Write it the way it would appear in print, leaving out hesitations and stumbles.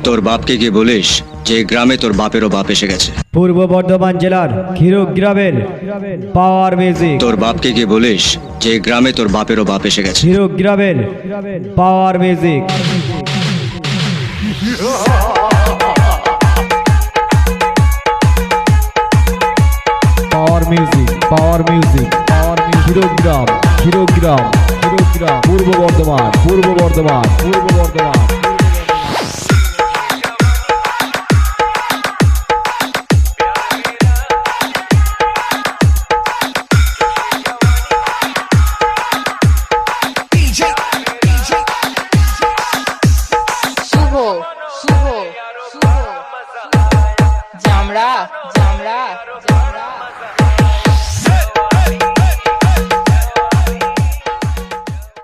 তোর বাপকে গিয়ে বলিস যে গ্রামে তোর বাপেরও বাপ এসে গেছে। পূর্ব বর্ধমান জেলার খিরুক গ্রামের পাওয়ার মিউজিক। তোর বাপকে গিয়ে বলিস যে গ্রামে তোর বাপেরও বাপ এসে গেছে। খিরুক গ্রামের power music. Power music, power music, power music. Khiruk গ্রাম, খিরুক গ্রাম, খিরুক গ্রাম, পূর্ব বর্ধমান, পূর্ব বর্ধমান, পূর্ব বর্ধমান।